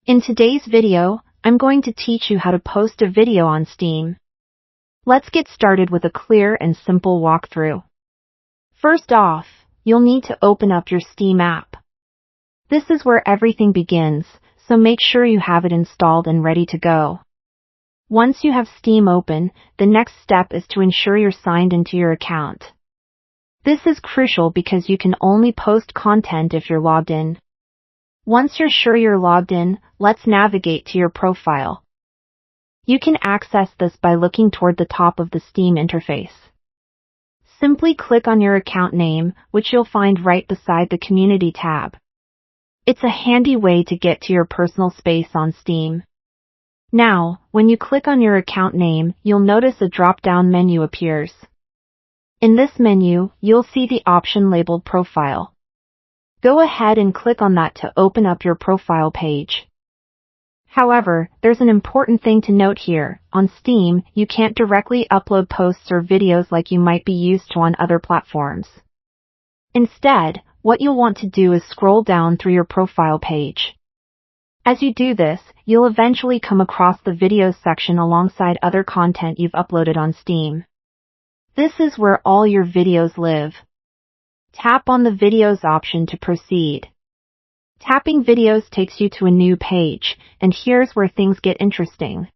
In today's video, I'm going to teach you how to post a video on Steam. Let's get started with a clear and simple walkthrough. First off, you'll need to open up your Steam app. This is where everything begins, so make sure you have it installed and ready to go. Once you have Steam open, the next step is to ensure you're signed into your account. This is crucial because you can only post content if you're logged in. Once you're sure you're logged in, let's navigate to your profile. You can access this by looking toward the top of the Steam interface. Simply click on your account name, which you'll find right beside the Community tab. It's a handy way to get to your personal space on Steam. Now, when you click on your account name, you'll notice a drop-down menu appears. In this menu, you'll see the option labeled Profile. Go ahead and click on that to open up your profile page. However, there's an important thing to note here. On Steam, you can't directly upload posts or videos like you might be used to on other platforms. Instead, what you'll want to do is scroll down through your profile page. As you do this, you'll eventually come across the Videos section alongside other content you've uploaded on Steam. This is where all your videos live. Tap on the Videos option to proceed. Tapping Videos takes you to a new page, and here's where things get interesting.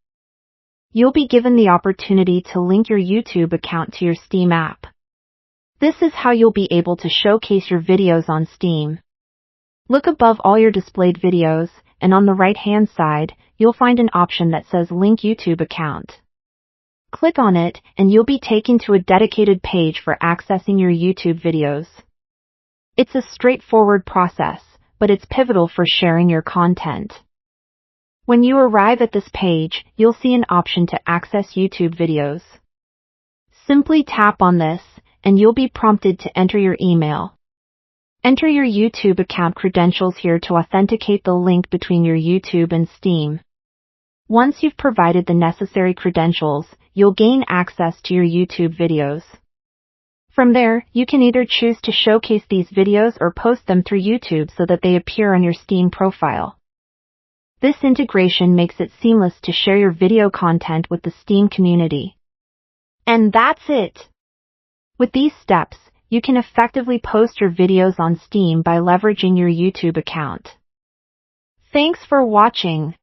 You'll be given the opportunity to link your YouTube account to your Steam app. This is how you'll be able to showcase your videos on Steam. Look above all your displayed videos, and on the right-hand side, you'll find an option that says Link YouTube Account. Click on it, and you'll be taken to a dedicated page for accessing your YouTube videos. It's a straightforward process, but it's pivotal for sharing your content. When you arrive at this page, you'll see an option to access YouTube videos. Simply tap on this, and you'll be prompted to enter your email. Enter your YouTube account credentials here to authenticate the link between your YouTube and Steam. Once you've provided the necessary credentials, you'll gain access to your YouTube videos. From there, you can either choose to showcase these videos or post them through YouTube so that they appear on your Steam profile. This integration makes it seamless to share your video content with the Steam community. And that's it! With these steps, you can effectively post your videos on Steam by leveraging your YouTube account. Thanks for watching.